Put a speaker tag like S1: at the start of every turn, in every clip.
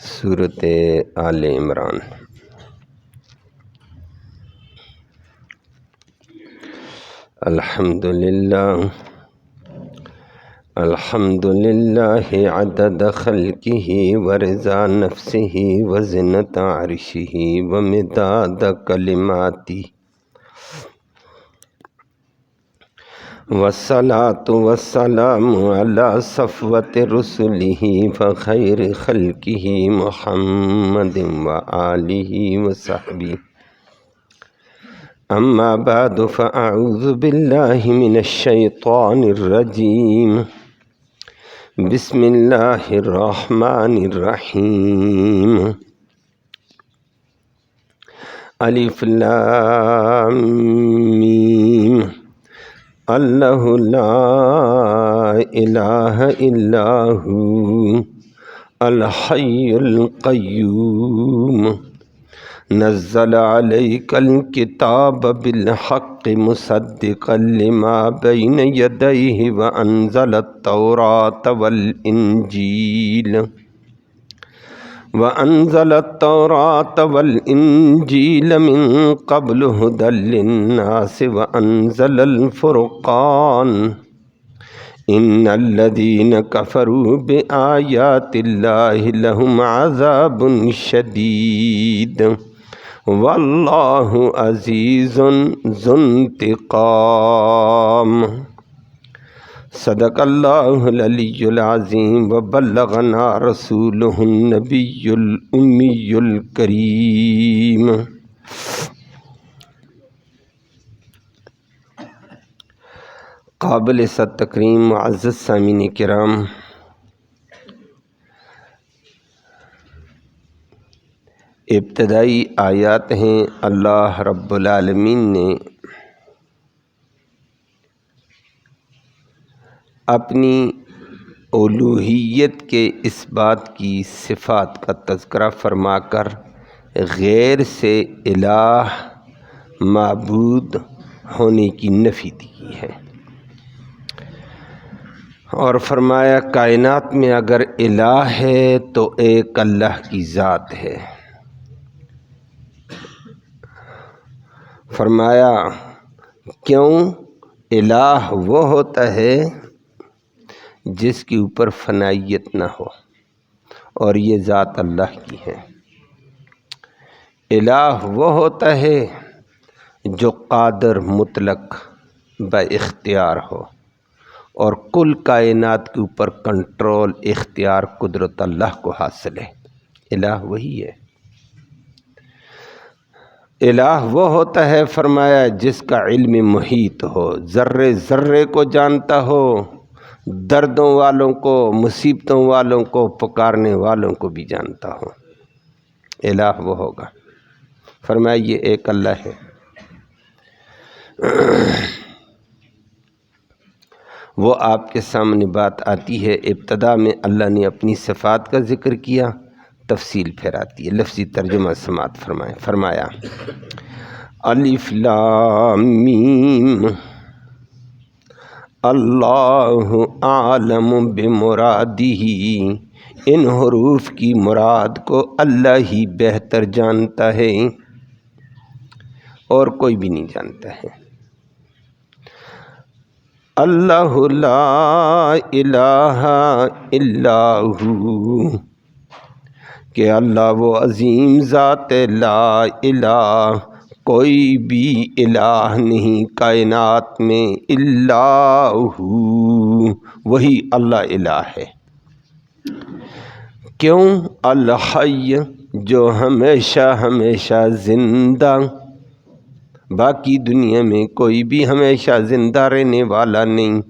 S1: سورۃ آل عمران۔ الحمد للہ عدد خلقہ ورضا نفسہ وزنۃ عرشہ ومداد کلماتہ، والصلاة والسلام علی صفوۃ رسلہ فخیر خلقہ محمد وآلہ وصحبہ، اما بعد فاعوذ باللہ من الشیطان الرجیم، بسم اللہ الرحمن الرحیم، الف لام میم، اللہ لا الہ الا ہو الحی القیوم، نزل علیک الکتاب بالحق مصدقا لما بین یدیہ وانزل التوراۃ والانجیل من قبل ھدی للناس وانزل الفرقان، ان الذین کفروا بآیات اللہ لہم عذاب شدید واللہ عزیز ذو انتقام۔ صدق اللہ العلی العظیم وبلغنا رسولہ النبی الامی الکریم۔ قابل صد تکریم معزز سامعین کرام، ابتدائی آیات ہیں اللہ رب العالمین نے اپنی الوہیت کے اس بات کی صفات کا تذکرہ فرما کر غیر سے الہ معبود ہونے کی نفی دی ہے، اور فرمایا کائنات میں اگر الہ ہے تو ایک اللہ کی ذات ہے۔ فرمایا کیوں؟ الہ وہ ہوتا ہے جس کے اوپر فنائیت نہ ہو، اور یہ ذات اللہ کی ہے۔ الہ وہ ہوتا ہے جو قادر مطلق با اختیار ہو، اور کل کائنات کے اوپر کنٹرول اختیار قدرت اللہ کو حاصل ہے۔ الہ وہی ہے۔ الہ وہ ہوتا ہے فرمایا جس کا علم محیط ہو، ذرے ذرے کو جانتا ہو، دردوں والوں کو، مصیبتوں والوں کو، پکارنے والوں کو بھی جانتا ہو۔ الہ وہ ہوگا۔ فرمایا یہ ایک اللہ ہے۔ وہ آپ کے سامنے بات آتی ہے، ابتدا میں اللہ نے اپنی صفات کا ذکر کیا، تفصیل پھر آتی ہے۔ لفظی ترجمہ سماعت فرمایا الف لام میم، اللہ اعلم بمرادہ، ان حروف کی مراد کو اللہ ہی بہتر جانتا ہے اور کوئی بھی نہیں جانتا ہے۔ اللہ لا الہ الا ہو، کہ اللہ وہ عظیم ذات ہے، لا الہ کوئی بھی الہ نہیں کائنات میں، الا ہو وہی اللہ الہ ہے۔ کیوں؟ الحی جو ہمیشہ ہمیشہ زندہ، باقی دنیا میں کوئی بھی ہمیشہ زندہ رہنے والا نہیں۔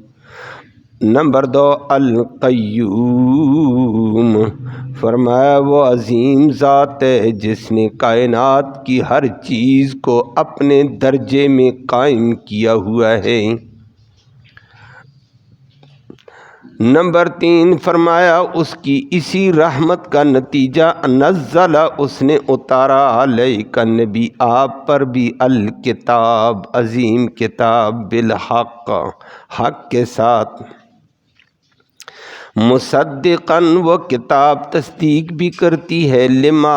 S1: نمبر 2 القیوم، فرمایا وہ عظیم ذات ہے جس نے کائنات کی ہر چیز کو اپنے درجے میں قائم کیا ہوا ہے۔ نمبر 3 فرمایا اس کی اسی رحمت کا نتیجہ نزل، اس نے اتارا علیک نبی آپ پر بھی الکتاب، عظیم کتاب، بالحق حق کے ساتھ، مصدقاً وہ کتاب تصدیق بھی کرتی ہے لما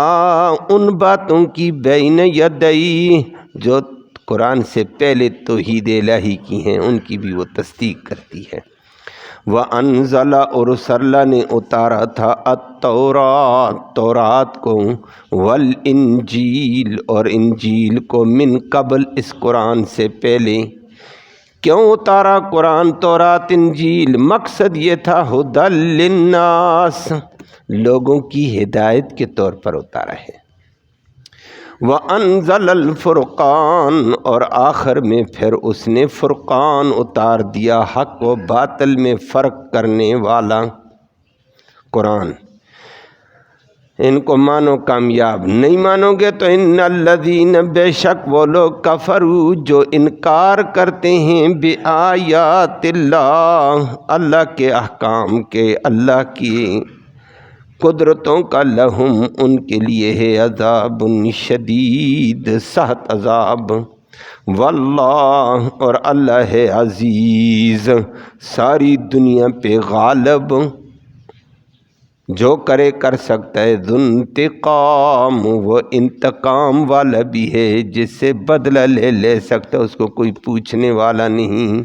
S1: ان باتوں کی بین یدئی جو قرآن سے پہلے توحید الہی کی ہیں ان کی بھی وہ تصدیق کرتی ہے۔ وَأَنزَلَ اور اس اللہ نے اتارا تھا التورات تورات کو، والانجیل اور انجیل کو، من قبل اس قرآن سے پہلے۔ کیوں اتارا قرآن تورات انجیل؟ مقصد یہ تھا ھدی للناس، لوگوں کی ہدایت کے طور پر اتارا ہے۔ وَأَنزَلَ الْفُرْقَانَ اور آخر میں پھر اس نے فرقان اتار دیا، حق و باطل میں فرق کرنے والا قرآن۔ ان کو مانو کامیاب، نہیں مانو گے تو ان الذین بے شک وہ لوگ کفروا جو انکار کرتے ہیں بآیات اللہ، اللہ کے احکام کے، اللہ کی قدرتوں کا، لہم ان کے لیے ہے عذاب شدید، سخت عذاب۔ واللہ اور اللہ ہے عزیز، ساری دنیا پہ غالب، جو کرے کر سکتا ہے، ذو انتقام وہ انتقام والا بھی ہے، جس سے بدلہ لے سکتا ہے، اس کو کوئی پوچھنے والا نہیں۔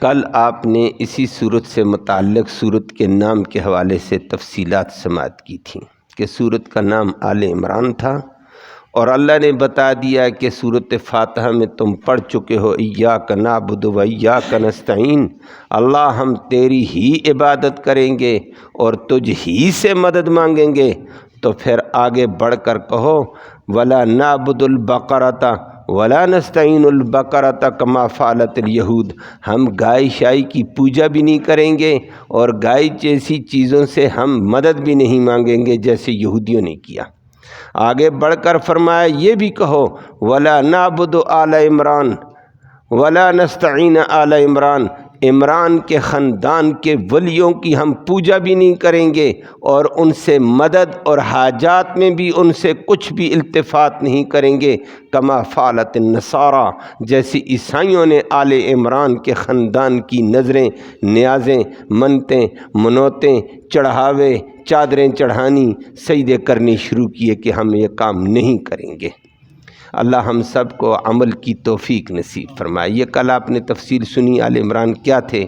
S1: کل آپ نے اسی صورت سے متعلق صورت کے نام کے حوالے سے تفصیلات سماعت کی تھیں کہ صورت کا نام آل عمران تھا، اور اللہ نے بتا دیا کہ صورت فاتحہ میں تم پڑھ چکے ہو ایاک نعبد و ایاک نستعین، اللہ ہم تیری ہی عبادت کریں گے اور تجھ ہی سے مدد مانگیں گے۔ تو پھر آگے بڑھ کر کہو ولا نعبد البقرۃ ولا نستعین البقرۃ کما فعلت الیہود، ہم گائے شائی کی پوجا بھی نہیں کریں گے اور گائے جیسی چیزوں سے ہم مدد بھی نہیں مانگیں گے جیسے یہودیوں نے کیا۔ آگے بڑھ کر فرمایا یہ بھی کہو ولا نعبد آل عمران ولا نستعین آل عمران، عمران کے خاندان کے ولیوں کی ہم پوجا بھی نہیں کریں گے اور ان سے مدد اور حاجات میں بھی ان سے کچھ بھی التفات نہیں کریں گے، کما فعلت النصارى، جیسے عیسائیوں نے آل عمران کے خاندان کی نظریں، نیازیں، منتیں، منوتیں، چڑھاوے، چادریں چڑھانی، سجدے کرنے شروع کیے کہ ہم یہ کام نہیں کریں گے۔ اللہ ہم سب کو عمل کی توفیق نصیب فرمائے۔ یہ کل آپ نے تفصیل سنی، آل عمران کیا تھے؟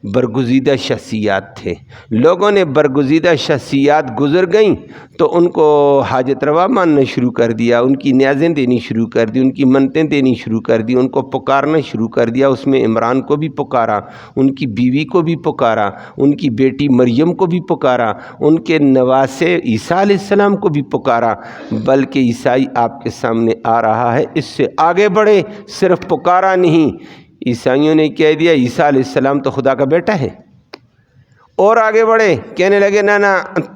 S1: برگزیدہ شخصیات تھے۔ لوگوں نے برگزیدہ شخصیات گزر گئیں تو ان کو حاجت روا ماننا شروع کر دیا، ان کی نیازیں دینی شروع کر دی، ان کی منتیں دینی شروع کر دی، ان کو پکارنا شروع کر دیا۔ اس میں عمران کو بھی پکارا، ان کی بیوی کو بھی پکارا، ان کی بیٹی مریم کو بھی پکارا، ان کے نواسے عیسیٰ علیہ السلام کو بھی پکارا، بلکہ عیسائی آپ کے سامنے آ رہا ہے، اس سے آگے بڑھے، صرف پکارا نہیں، عیسائیوں نے کہہ دیا عیسیٰ علیہ السلام تو خدا کا بیٹا ہے، اور آگے بڑھے کہنے لگے نہ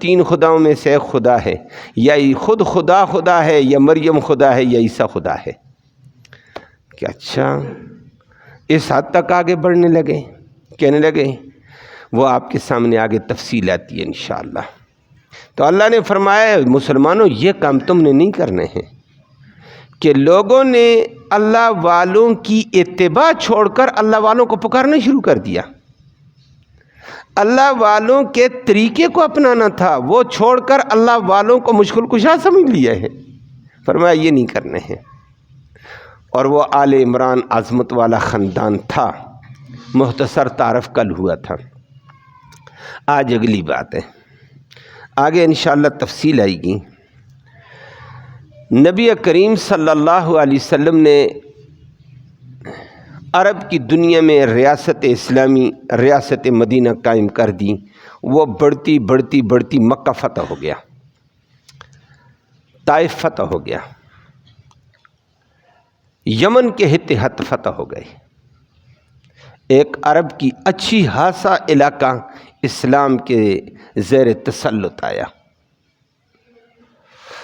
S1: تین خداؤں میں سے ایک خدا ہے، یا خود خدا ہے، یا مریم خدا ہے، یا عیسیٰ خدا ہے۔ کہ اچھا اس حد تک آگے بڑھنے لگے، کہنے لگے، وہ آپ کے سامنے آگے تفصیل آتی ہے انشاءاللہ۔ تو اللہ نے فرمایا مسلمانوں یہ کام تم نے نہیں کرنے ہیں، کہ لوگوں نے اللہ والوں کی اتباع چھوڑ کر اللہ والوں کو پکارنا شروع کر دیا۔ اللہ والوں کے طریقے کو اپنانا تھا، وہ چھوڑ کر اللہ والوں کو مشکل کشا سمجھ لیا ہے۔ فرمایا یہ نہیں کرنے ہیں۔ اور وہ آل عمران عظمت والا خاندان تھا۔ مختصر تعارف کل ہوا تھا، آج اگلی بات ہے، آگے انشاءاللہ تفصیل آئے گی۔ نبی کریم صلی اللہ علیہ وسلم نے عرب کی دنیا میں ریاست اسلامی، ریاست مدینہ قائم کر دی۔ وہ بڑھتی بڑھتی بڑھتی مکہ فتح ہو گیا، طائف فتح ہو گیا، یمن کے تحت فتح ہو گئے۔ ایک عرب کی اچھی خاصا علاقہ اسلام کے زیر تسلط آیا،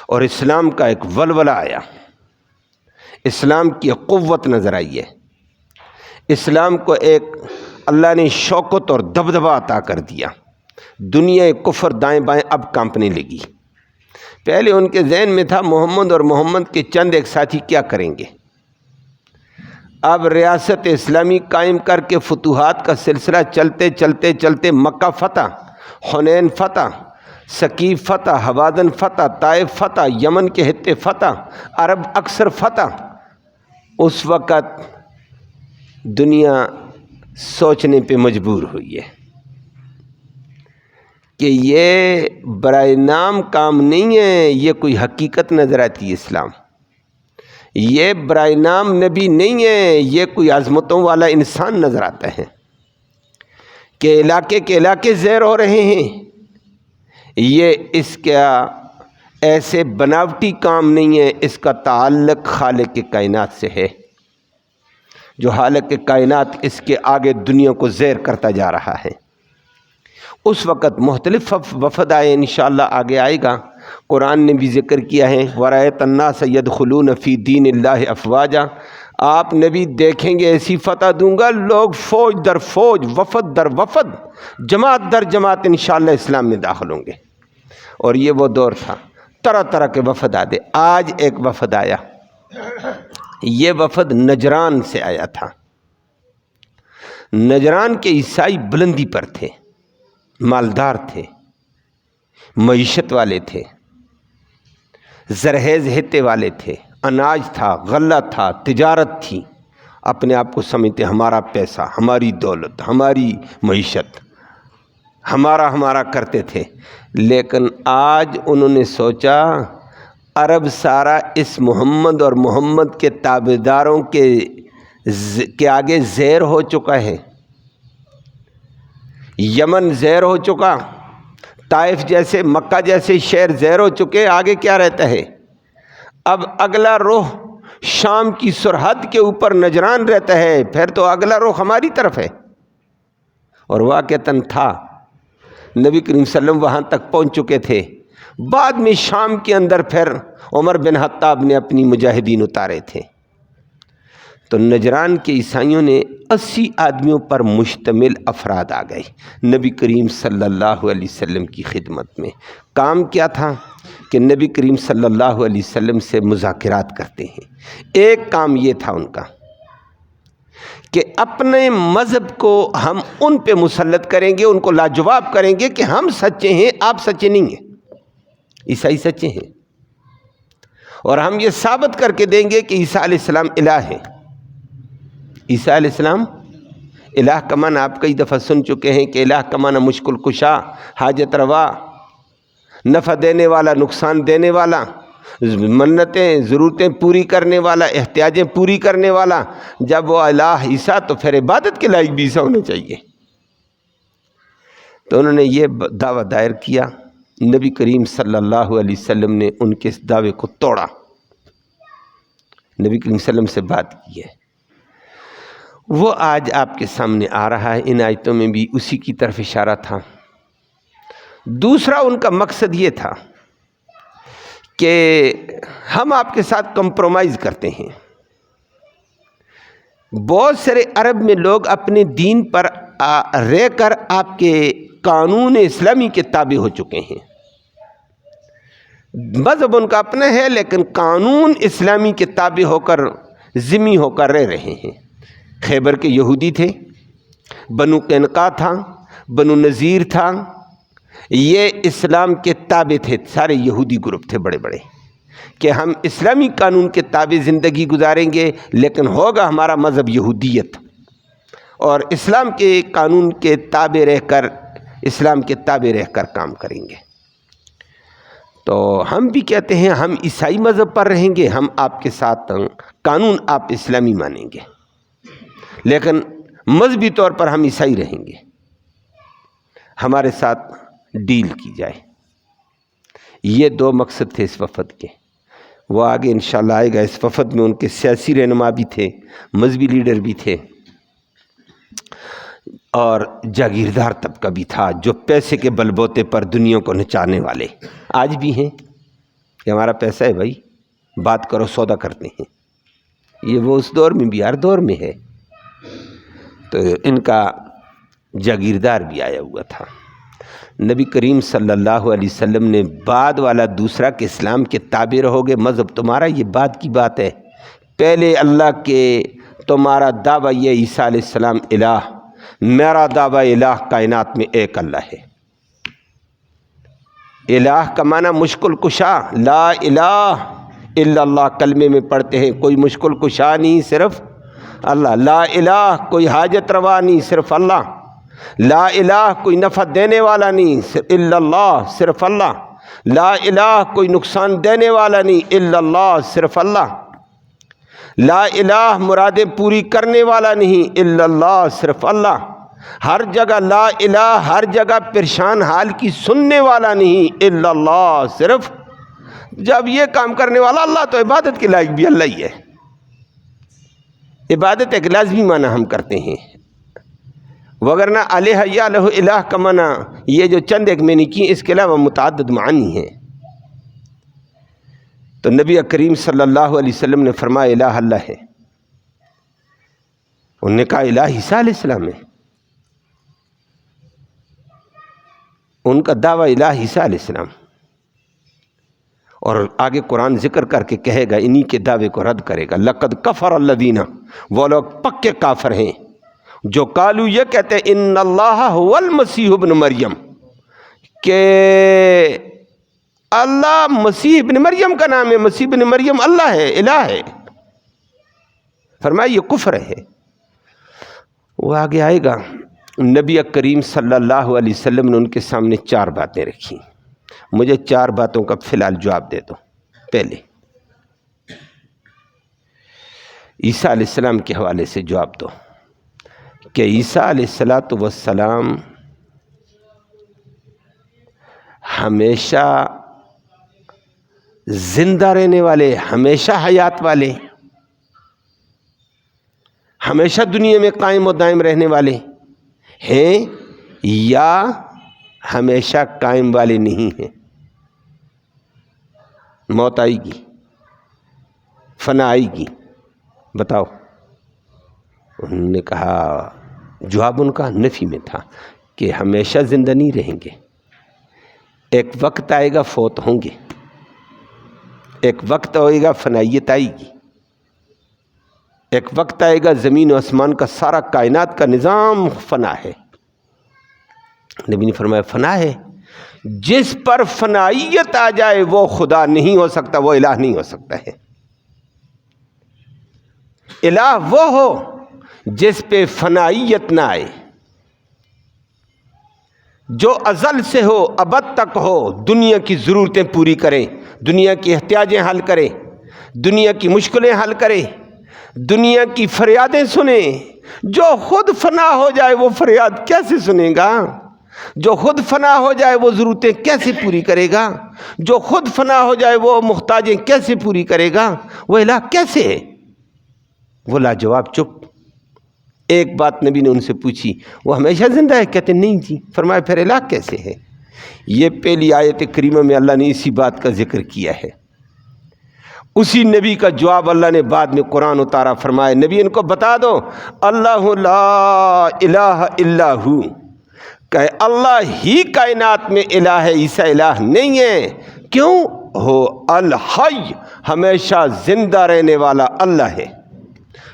S1: اور اسلام کا ایک ولولہ آیا، اسلام کی قوت نظر آئی ہے، اسلام کو ایک اللہ نے شوکت اور دبدبہ عطا کر دیا۔ دنیا کفر دائیں بائیں اب کانپنے لگی۔ پہلے ان کے ذہن میں تھا محمد اور محمد کے چند ایک ساتھی کیا کریں گے، اب ریاست اسلامی قائم کر کے فتوحات کا سلسلہ چلتے چلتے چلتے مکہ فتح، حنین فتح، ثقیف فتح، ہوازن فتح، طائف فتح، یمن کے خطے فتح، عرب اکثر فتح. اس وقت دنیا سوچنے پہ مجبور ہوئی ہے کہ یہ برائے نام کام نہیں ہے، یہ کوئی حقیقت نظر آتی ہے اسلام. یہ برائے نام نبی نہیں ہے، یہ کوئی عظمتوں والا انسان نظر آتا ہے کہ علاقے کے علاقے زیر ہو رہے ہیں. یہ اس کا ایسے بناوٹی کام نہیں ہے، اس کا تعلق خالق کائنات سے ہے، جو خالق کائنات اس کے آگے دنیا کو زیر کرتا جا رہا ہے. اس وقت مختلف وفد آئے، انشاءاللہ آگے آئے گا. قرآن نے بھی ذکر کیا ہے وَرَأَيْتَ النَّاسَ يَدْخُلُونَ فِي دِينِ اللَّهِ أَفْوَاجًا. آپ نبی دیکھیں گے ایسی فتح دوں گا، لوگ فوج در فوج، وفد در وفد، جماعت در جماعت انشاءاللہ اسلام میں داخل ہوں گے. اور یہ وہ دور تھا، طرح طرح کے وفد آتے. آج ایک وفد آیا، یہ وفد نجران سے آیا تھا. نجران کے عیسائی بلندی پر تھے، مالدار تھے، معیشت والے تھے، زرخیز خطے والے تھے، اناج تھا، غلہ تھا، تجارت تھی. اپنے آپ کو سمجھتے ہمارا پیسہ، ہماری دولت، ہماری معیشت، ہمارا کرتے تھے. لیکن آج انہوں نے سوچا عرب سارا اس محمد اور محمد کے تابعداروں کے آگے زیر ہو چکا ہے. یمن زیر ہو چکا، طائف جیسے، مکہ جیسے شہر زیر ہو چکے. آگے کیا رہتا ہے؟ اب اگلا رخ شام کی سرحد کے اوپر نجران رہتا ہے، پھر تو اگلا رخ ہماری طرف ہے. اور واقعتاً تھا، نبی کریم صلی اللہ علیہ وسلم وہاں تک پہنچ چکے تھے. بعد میں شام کے اندر پھر عمر بن خطاب نے اپنی مجاہدین اتارے تھے. تو نجران کے عیسائیوں نے 80 آدمیوں پر مشتمل افراد آ گئے نبی کریم صلی اللہ علیہ وسلم کی خدمت میں. کام کیا تھا کہ نبی کریم صلی اللہ علیہ وسلم سے مذاکرات کرتے ہیں. ایک کام یہ تھا ان کا کہ اپنے مذہب کو ہم ان پہ مسلط کریں گے، ان کو لاجواب کریں گے کہ ہم سچے ہیں، آپ سچے نہیں ہیں. عیسائی سچے ہیں، اور ہم یہ ثابت کر کے دیں گے کہ عیسیٰ علیہ السلام الہ ہے. عیسیٰ علیہ السلام الہ کا معنی آپ کئی دفعہ سن چکے ہیں کہ الہ کا معنی مشکل کشا، حاجت روا، نفع دینے والا، نقصان دینے والا، منتیں ضرورتیں پوری کرنے والا، احتیاجیں پوری کرنے والا. جب وہ الہ عیسیٰ تو پھر عبادت کے لائق بھی عیسیٰ ہونا چاہیے. تو انہوں نے یہ دعویٰ دائر کیا. نبی کریم صلی اللہ علیہ وسلم نے ان کے اس دعوے کو توڑا، نبی کریم صلی اللہ علیہ وسلم سے بات کی ہے. وہ آج آپ کے سامنے آ رہا ہے. ان آیتوں میں بھی اسی کی طرف اشارہ تھا. دوسرا ان کا مقصد یہ تھا کہ ہم آپ کے ساتھ کمپرومائز کرتے ہیں. بہت سارے عرب میں لوگ اپنے دین پر رہ کر آپ کے قانون اسلامی کے تابع ہو چکے ہیں. مذہب ان کا اپنا ہے لیکن قانون اسلامی کے تابع ہو کر ذمہ ہو کر رہ رہے ہیں. خیبر کے یہودی تھے، بنو قینقاع تھا، بنو نذیر تھا، یہ اسلام کے تابع تھے. سارے یہودی گروپ تھے بڑے بڑے کہ ہم اسلامی قانون کے تابع زندگی گزاریں گے لیکن ہوگا ہمارا مذہب یہودیت، اور اسلام کے قانون کے تابع رہ کر، اسلام کے تابع رہ کر کام کریں گے. تو ہم بھی کہتے ہیں ہم عیسائی مذہب پر رہیں گے، ہم آپ کے ساتھ قانون آپ اسلامی مانیں گے لیکن مذہبی طور پر ہم عیسائی رہیں گے، ہمارے ساتھ ڈیل کی جائے. یہ دو مقصد تھے اس وفد کے. وہ آگے انشاءاللہ آئے گا. اس وفد میں ان کے سیاسی رہنما بھی تھے، مذہبی لیڈر بھی تھے، اور جاگیردار طبقہ بھی تھا جو پیسے کے بل بوتے پر دنیا کو نچانے والے آج بھی ہیں کہ ہمارا پیسہ ہے بھائی، بات کرو، سودا کرتے ہیں. یہ وہ اس دور میں بھی ہر دور میں ہے. تو ان کا جاگیردار بھی آیا ہوا تھا. نبی کریم صلی اللہ علیہ وسلم نے بعد والا دوسرا کہ اسلام کے تابع رہو گے، مذہب تمہارا، یہ بعد کی بات ہے. پہلے اللہ کے تمہارا دعویٰ یہ عیسیٰ علیہ السلام الہ، میرا دعویٰ الہ کائنات میں ایک اللہ ہے۔ الہ کا معنی مشکل کشا، لا الہ الا اللہ کلمے میں پڑھتے ہیں، کوئی مشکل کشا نہیں صرف اللہ، لا الہ کوئی حاجت روا نہیں صرف اللہ، لا الہ کوئی نفع دینے والا نہیں الا اللہ صرف اللہ، لا الہ کوئی نقصان دینے والا نہیں الا اللہ صرف اللہ، لا الہ مرادیں پوری کرنے والا نہیں الا اللہ صرف اللہ، ہر جگہ لا الہ، ہر جگہ پریشان حال کی سننے والا نہیں الا اللہ صرف۔ جب یہ کام کرنے والا اللہ تو عبادت کے لائق بھی اللہ ہی ہے۔ عبادت ایک لازمی معنی ہم کرتے ہیں، وگرنہ الہ یا لہ الہ کا معنی یہ جو چند ایک میں نے کی، اس کے علاوہ متعدد معانی ہیں۔ تو نبی کریم صلی اللہ علیہ وسلم نے فرمایا الہ اللہ ہے، انہوں نے کہا الہ عیسیٰ علیہ السلام ہے، ان کا دعویٰ الہ عیسیٰ علیہ السلام، اور آگے قرآن ذکر کر کے کہے گا انہی کے دعوے کو رد کرے گا۔ لقد کفر الذین، وہ لوگ پکے کافر ہیں جو قالو یہ کہتے ہیں ان اللہ هو المسیح ابن مریم، کہ اللہ مسیح ابن مریم کا نام ہے، مسیح ابن مریم اللہ ہے، الہ ہے۔ فرمایا یہ کفر ہے۔ وہ آگے آئے گا، نبی کریم صلی اللہ علیہ وسلم نے ان کے سامنے 4 باتیں رکھی، مجھے 4 باتوں کا فی الحال جواب دے دو۔ پہلے عیسیٰ علیہ السلام کے حوالے سے جواب دو کہ عیسیٰ علیہ السلام ہمیشہ زندہ رہنے والے، ہمیشہ حیات والے، ہمیشہ دنیا میں قائم و دائم رہنے والے ہیں یا ہمیشہ قائم والے نہیں ہیں؟ موت آئے گی، فنا آئے گی، بتاؤ۔ انہوں نے کہا، جواب ان کا نفی میں تھا کہ ہمیشہ زندہ نہیں رہیں گے، ایک وقت آئے گا فوت ہوں گے، ایک وقت ہوئے گا فنائیت آئے گی، ایک وقت آئے گا زمین و آسمان کا سارا کائنات کا نظام فنا ہے۔ نبی نے فرمایا فنا ہے، جس پر فنائیت آ جائے وہ خدا نہیں ہو سکتا، وہ الہ نہیں ہو سکتا ہے۔ الہ وہ ہو جس پہ فنائیت نہ آئے، جو ازل سے ہو، ابد تک ہو، دنیا کی ضرورتیں پوری کرے، دنیا کی احتیاجیں حل کرے، دنیا کی مشکلیں حل کرے، دنیا کی فریادیں سنے۔ جو خود فنا ہو جائے وہ فریاد کیسے سنے گا؟ جو خود فنا ہو جائے وہ ضرورتیں کیسے پوری کرے گا؟ جو خود فنا ہو جائے وہ محتاجیں کیسے پوری کرے گا؟ وہ الہ کیسے ہے؟ وہ لاجواب چپ۔ ایک بات نبی نے ان سے پوچھی، وہ ہمیشہ زندہ ہے؟ کہتے نہیں جی۔ فرمایا پھر الہ کیسے ہے؟ یہ پہلی آیت کریمہ میں اللہ نے اسی بات کا ذکر کیا ہے۔ اسی نبی کا جواب اللہ نے بعد میں قرآن اتارا، فرمایا نبی ان کو بتا دو اللہ لا الہ الا ہو، کہ اللہ ہی کائنات میں الہ ہے، عیسیٰ الہ نہیں ہے۔ کیوں؟ ہو الحی، ہمیشہ زندہ رہنے والا اللہ ہے،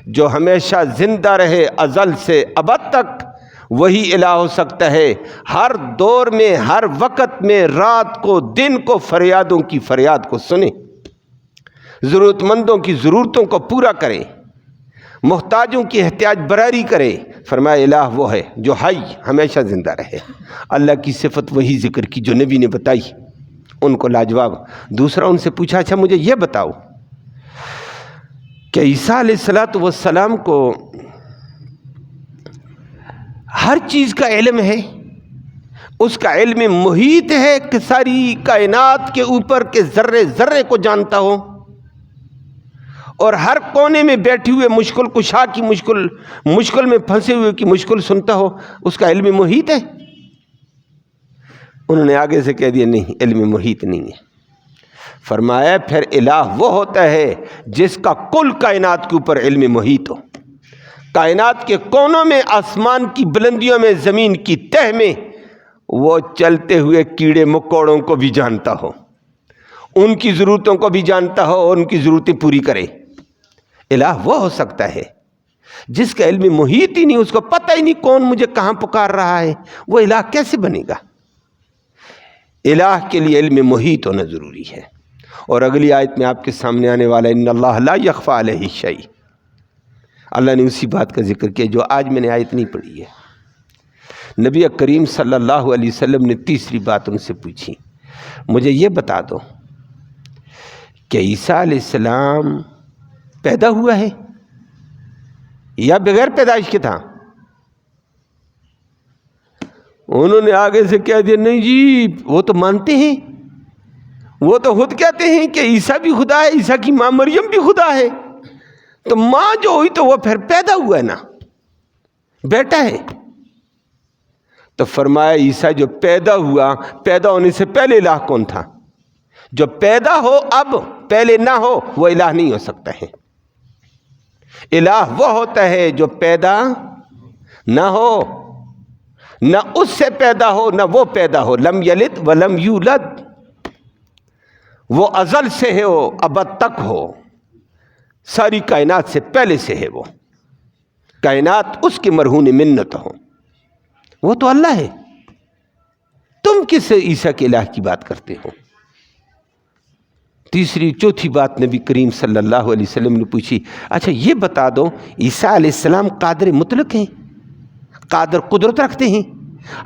S1: جو ہمیشہ زندہ رہے ازل سے ابد تک، وہی الہ ہو سکتا ہے۔ ہر دور میں، ہر وقت میں، رات کو دن کو فریادوں کی فریاد کو سنے، ضرورت مندوں کی ضرورتوں کو پورا کرے، محتاجوں کی احتیاج براری کرے۔ فرمایا الہ وہ ہے جو حی، ہمیشہ زندہ رہے۔ اللہ کی صفت وہی ذکر کی جو نبی نے بتائی، ان کو لاجواب۔ دوسرا ان سے پوچھا اچھا مجھے یہ بتاؤ کہ عیسیٰ علیہ السلام کو ہر چیز کا علم ہے، اس کا علم محیط ہے کہ ساری کائنات کے اوپر کے ذرے ذرے کو جانتا ہو، اور ہر کونے میں بیٹھے ہوئے مشکل کشا کی مشکل میں پھنسے ہوئے کی مشکل سنتا ہو، اس کا علم محیط ہے؟ انہوں نے آگے سے کہہ دیا نہیں، علم محیط نہیں ہے۔ فرمایا پھر الہ وہ ہوتا ہے جس کا کل کائنات کے اوپر علم محیط ہو، کائنات کے کونوں میں، آسمان کی بلندیوں میں، زمین کی تہ میں، وہ چلتے ہوئے کیڑے مکوڑوں کو بھی جانتا ہو، ان کی ضرورتوں کو بھی جانتا ہو اور ان کی ضرورتیں پوری کرے۔ الہ وہ ہو سکتا ہے۔ جس کا علم محیط ہی نہیں، اس کو پتہ ہی نہیں کون مجھے کہاں پکار رہا ہے، وہ الہ کیسے بنے گا؟ الہ کے لیے علم محیط ہونا ضروری ہے۔ اور اگلی آیت میں آپ کے سامنے آنے والا ان اللہ لا یخفی علیہ شیء، اللہ نے اسی بات کا ذکر کیا جو آج میں نے آیت نہیں پڑھی ہے۔ نبی کریم صلی اللہ علیہ وسلم نے تیسری بات ان سے پوچھی، مجھے یہ بتا دو کہ عیسیٰ علیہ السلام پیدا ہوا ہے یا بغیر پیدائش کے تھا؟ انہوں نے آگے سے کہہ دیا نہیں جی وہ تو مانتے ہیں، وہ تو خود کہتے ہیں کہ عیسیٰ بھی خدا ہے، عیسیٰ کی ماں مریم بھی خدا ہے، تو ماں جو ہوئی تو وہ پھر پیدا ہوا ہے نا، بیٹا ہے۔ تو فرمایا عیسیٰ جو پیدا ہوا، پیدا ہونے سے پہلے الہ کون تھا؟ جو پیدا ہو اب، پہلے نہ ہو، وہ الہ نہیں ہو سکتا ہے۔ الہ وہ ہوتا ہے جو پیدا نہ ہو، نہ اس سے پیدا ہو نہ وہ پیدا ہو، لم یلد ولم یولد، وہ ازل سے ہے، وہ ابد تک ہو، ساری کائنات سے پہلے سے ہے، وہ کائنات اس کے مرہون منت ہو، وہ تو اللہ ہے۔ تم کس عیسیٰ کے الہ کی بات کرتے ہو؟ تیسری چوتھی بات نبی کریم صلی اللہ علیہ وسلم نے پوچھی، اچھا یہ بتا دو عیسیٰ علیہ السلام قادر مطلق ہیں، قادر قدرت رکھتے ہیں،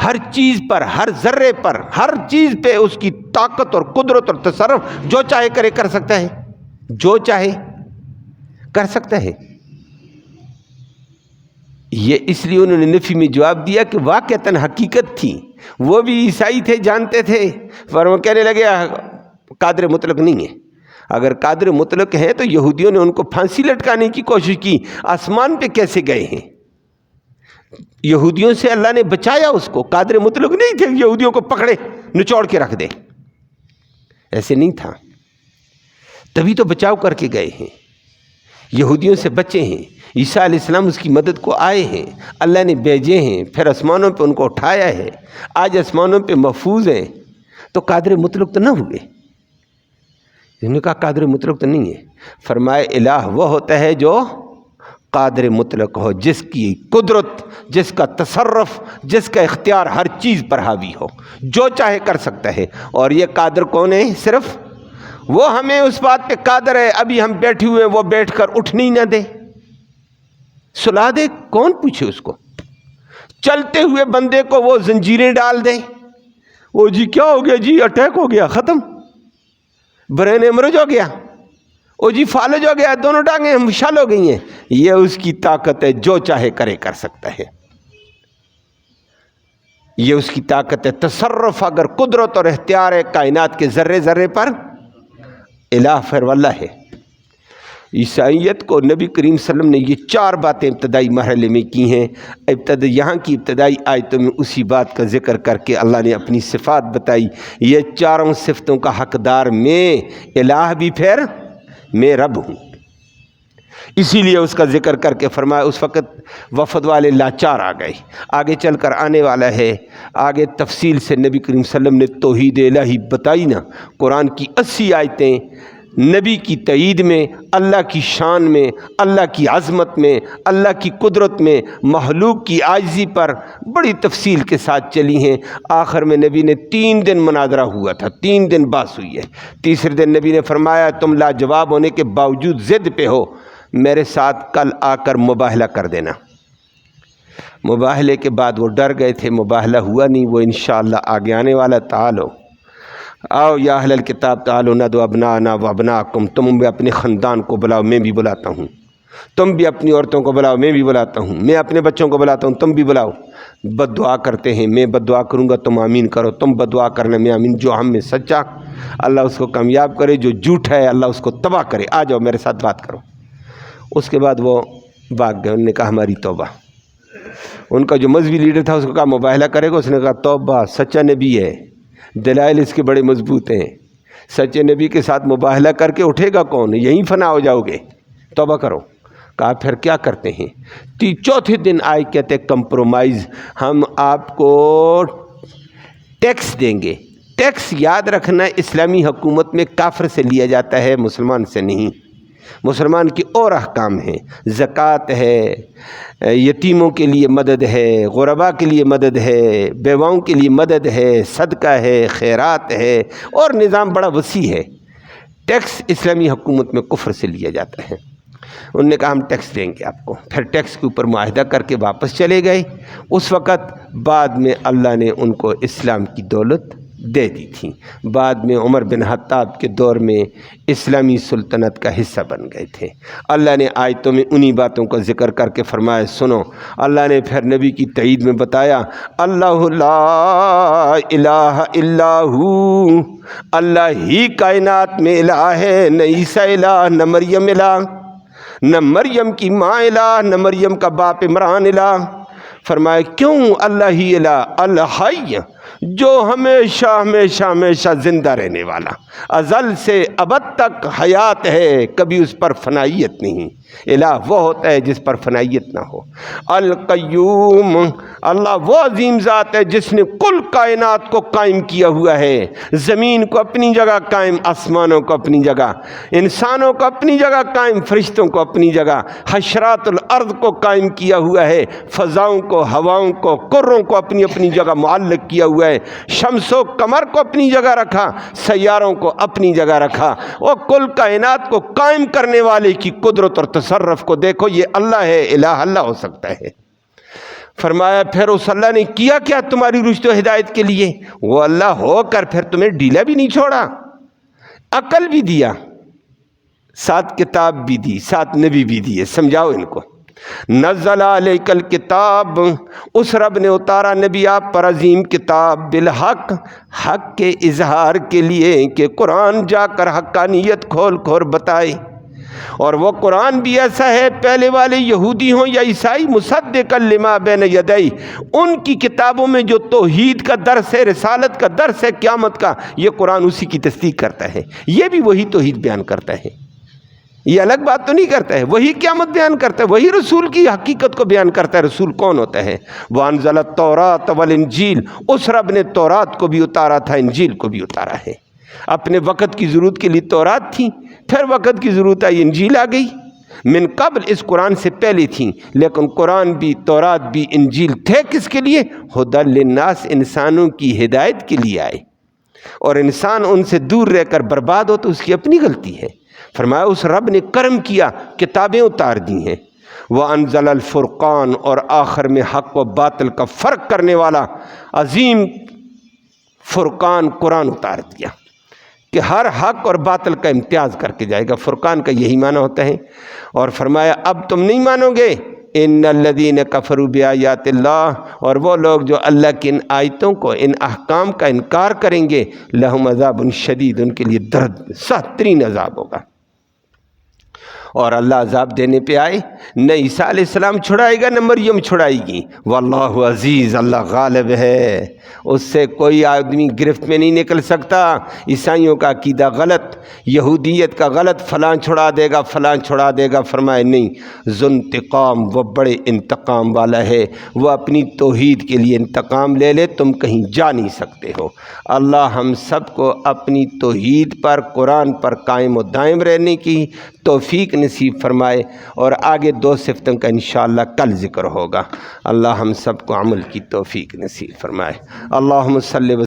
S1: ہر چیز پر، ہر ذرے پر، ہر چیز پہ اس کی طاقت اور قدرت اور تصرف، جو چاہے کرے کر سکتا ہے، جو چاہے کر سکتا ہے؟ یہ اس لیے انہوں نے نفی میں جواب دیا کہ واقعتاً حقیقت تھی، وہ بھی عیسائی تھے، جانتے تھے، پر وہ کہنے لگے قادر مطلق نہیں ہے۔ اگر قادر مطلق ہے تو یہودیوں نے ان کو پھانسی لٹکانے کی کوشش کی، آسمان پہ کیسے گئے ہیں؟ یہودیوں سے اللہ نے بچایا اس کو، قادر مطلق نہیں تھے یہودیوں کو پکڑے نچوڑ کے رکھ دے، ایسے نہیں تھا، تبھی تو بچاؤ کر کے گئے ہیں، یہودیوں سے بچے ہیں، عیسیٰ علیہ السلام اس کی مدد کو آئے ہیں، اللہ نے بھیجے ہیں، پھر آسمانوں پہ ان کو اٹھایا ہے، آج آسمانوں پہ محفوظ ہیں، تو قادر مطلق تو نہ ہوئے۔ انہوں نے کہا قادر مطلق تو نہیں ہے۔ فرمائے الہ وہ ہوتا ہے جو قادر مطلق ہو، جس کی قدرت، جس کا تصرف، جس کا اختیار ہر چیز پر حاوی ہو، جو چاہے کر سکتا ہے۔ اور یہ قادر کون ہے؟ صرف وہ ہمیں اس بات پہ قادر ہے، ابھی ہم بیٹھے ہوئے وہ بیٹھ کر اٹھنے نہ دے، سلا دے، کون پوچھے اس کو؟ چلتے ہوئے بندے کو وہ زنجیریں ڈال دے، وہ جی کیا ہو گیا جی اٹیک ہو گیا، ختم، برین ہیمرج ہو گیا، او جی فالج ہو گیا، دونوں ٹانگیں مشال ہو گئی ہیں، یہ اس کی طاقت ہے، جو چاہے کرے کر سکتا ہے، یہ اس کی طاقت ہے۔ تصرف اگر قدرت اور اختیار ہے کائنات کے ذرے ذرے پر، الہ پھر واللہ ہے۔ عیسائیت کو نبی کریم صلی اللہ علیہ وسلم نے یہ 4 باتیں ابتدائی مرحلے میں کی ہیں، یہاں کی ابتدائی آیتوں میں اسی بات کا ذکر کر کے اللہ نے اپنی صفات بتائی، یہ 4 صفتوں کا حقدار میں، الہ بھی پھر میں رب ہوں، اسی لیے اس کا ذکر کر کے فرمایا اس وقت وفد والے لاچار آ گئے، آگے چل کر آنے والا ہے، آگے تفصیل سے نبی کریم صلی اللہ علیہ وسلم نے توحید الہی بتائی نا، قرآن کی 80 آیتیں نبی کی تائید میں، اللہ کی شان میں، اللہ کی عظمت میں، اللہ کی قدرت میں، مخلوق کی عاجزی پر بڑی تفصیل کے ساتھ چلی ہیں۔ آخر میں نبی نے 3 دن مناظرہ ہوا تھا، 3 دن بحث ہوئی ہے۔ تیسرے دن نبی نے فرمایا تم لاجواب ہونے کے باوجود ضد پہ ہو، میرے ساتھ کل آ کر مباہلہ کر دینا۔ مباہلے کے بعد وہ ڈر گئے تھے، مباہلہ ہوا نہیں، وہ انشاءاللہ آگے آنے والا۔ تعالو آؤ یا اہل الکتاب تعالوا ندعو ابناءنا وابناءکم، تم بھی اپنے خاندان کو بلاؤ، میں بھی بلاتا ہوں، تم بھی اپنی عورتوں کو بلاؤ، میں بھی بلاتا ہوں، میں اپنے بچوں کو بلاتا ہوں، تم بھی بلاؤ۔ بد دعا کرتے ہیں، میں بد دعا کروں گا تم آمین کرو، تم بد دعا کرنا میں آمین، جو ہم میں سچا اللہ اس کو کامیاب کرے، جو جھوٹا ہے اللہ اس کو تباہ کرے، آ جاؤ میرے ساتھ بات کرو۔ اس کے بعد وہ بھاگ گئے، انہوں نے کہا ہماری توبہ۔ ان کا جو مذہبی لیڈر تھا اس کو کہا مباہلہ کرے گا، اس نے کہا توبہ، سچا نبی ہے، دلائل اس کے بڑے مضبوط ہیں، سچے نبی کے ساتھ مباہلہ کر کے اٹھے گا کون، یہیں فنا ہو جاؤ گے، توبہ کرو۔ کہا پھر کیا کرتے ہیں؟ چوتھے دن آئے، کہتے کمپرومائز، ہم آپ کو ٹیکس دیں گے۔ ٹیکس یاد رکھنا اسلامی حکومت میں کافر سے لیا جاتا ہے، مسلمان سے نہیں۔ مسلمان کی اور احکام ہیں، زکوٰۃ ہے، یتیموں کے لیے مدد ہے، غربا کے لیے مدد ہے، بیواؤں کے لیے مدد ہے، صدقہ ہے، خیرات ہے، اور نظام بڑا وسیع ہے۔ ٹیکس اسلامی حکومت میں کفر سے لیا جاتا ہے۔ انہوں نے کہا ہم ٹیکس دیں گے آپ کو، پھر ٹیکس کے اوپر معاہدہ کر کے واپس چلے گئے۔ اس وقت بعد میں اللہ نے ان کو اسلام کی دولت دے دی تھی، بعد میں عمر بن خطاب کے دور میں اسلامی سلطنت کا حصہ بن گئے تھے۔ اللہ نے آیتوں میں انہی باتوں کا ذکر کر کے فرمایا سنو، اللہ نے پھر نبی کی تائید میں بتایا اللہ لا الہ الا ہو، اللہ ہی کائنات میں الہ ہے، نہ عیسیٰ الہ، نہ مریم الہ، نہ مریم کی ماں الہ، نہ مریم کا باپ عمران الہ۔ فرمایا کیوں؟ اللہ ہی الہ، الحی، جو ہمیشہ ہمیشہ ہمیشہ زندہ رہنے والا، ازل سے ابد تک حیات ہے، کبھی اس پر فنائیت نہیں۔ الہ وہ ہوتا ہے جس پر فنائیت نہ ہو۔ القیوم، اللہ وہ عظیم ذات ہے جس نے کل کائنات کو قائم کیا ہوا ہے، زمین کو اپنی جگہ قائم، آسمانوں کو اپنی جگہ، انسانوں کو اپنی جگہ قائم، فرشتوں کو اپنی جگہ، حشرات الارض کو قائم کیا ہوا ہے، فضاؤں کو، ہواؤں کو، کروں کو اپنی اپنی جگہ معلق کیا ہوا ہے، شمس و قمر کو اپنی جگہ رکھا، سیاروں کو اپنی جگہ رکھا، وہ کل کائنات کو قائم کرنے والے کی قدرت اور تصرف کو دیکھو، یہ اللہ ہے، الہ اللہ ہو سکتا ہے۔ فرمایا پھر اس اللہ نے کیا کیا تمہاری رشد و ہدایت کے لیے؟ وہ اللہ ہو کر پھر تمہیں ڈھیلا بھی نہیں چھوڑا، عقل بھی دیا، ساتھ کتاب بھی دی، ساتھ نبی بھی دیے۔ سمجھاؤ ان کو۔ نزل علیک الکتاب، اس رب نے اتارا نبی آپ پر عظیم کتاب، بالحق، حق کے اظہار کے لیے کہ قرآن جا کر حقانیت کھول کھول بتائے۔ اور وہ قرآن بھی ایسا ہے، پہلے والے یہودی ہوں یا عیسائی، مصدقا لما بین یدیہ، ان کی کتابوں میں جو توحید کا درس ہے، رسالت کا درس ہے، قیامت کا، یہ قرآن اسی کی تصدیق کرتا ہے، یہ بھی وہی توحید بیان کرتا ہے، یہ الگ بات تو نہیں کرتا ہے، وہی قیامت بیان کرتا ہے، وہی رسول کی حقیقت کو بیان کرتا ہے۔ رسول کون ہوتا ہے؟ وَأَنزَلَ التَّوْرَاةَ وَالْإِنْجِيلَ، اس رب نے تورات کو بھی اتارا تھا، انجیل کو بھی اتارا ہے۔ اپنے وقت کی ضرورت کے لیے تورات تھی، پھر وقت کی ضرورت آئی انجیل آ گئی، من قبل اس قرآن سے پہلے تھیں، لیکن قرآن بھی، تورات بھی، انجیل تھے کس کے لیے؟ ہدی للناس، انسانوں کی ہدایت کے لیے آئے، اور انسان ان سے دور رہ کر برباد ہو تو اس کی اپنی غلطی ہے۔ فرمایا اس رب نے کرم کیا، کتابیں اتار دی ہیں۔ وَأَنزَلَ الْفُرْقَانَ، اور آخر میں حق و باطل کا فرق کرنے والا عظیم فرقان قرآن اتار دیا کہ ہر حق اور باطل کا امتیاز کر کے جائے گا۔ فرقان کا یہی معنی ہوتا ہے۔ اور فرمایا اب تم نہیں مانو گے، ان الذین کفروا بآیات اللہ، اور وہ لوگ جو اللہ کی ان آیتوں کو، ان احکام کا انکار کریں گے، لہم عذاب شدید، ان کے لیے درد سخت ترین عذاب ہوگا۔ اور اللہ عذاب دینے پہ آئے، نہ عیسیٰ علیہ السلام چھڑائے گا، نہ مریم چھڑائے گی۔ واللہ عزیز، اللہ غالب ہے، اس سے کوئی آدمی گرفت میں نہیں نکل سکتا۔ عیسائیوں کا عقیدہ غلط، یہودیت کا غلط، فلاں چھڑا دے گا، فلاں چھڑا دے گا۔ فرمائے نہیں، ذو انتقام، وہ بڑے انتقام والا ہے، وہ اپنی توحید کے لیے انتقام لے لے، تم کہیں جا نہیں سکتے ہو۔ اللہ ہم سب کو اپنی توحید پر، قرآن پر قائم و دائم رہنے کی توفیق نصیب فرمائے، اور آگے 2 صفتوں کا انشاءاللہ کل ذکر ہوگا۔ اللہ ہم سب کو عمل کی توفیق نصیب فرمائے۔ اللہم صلی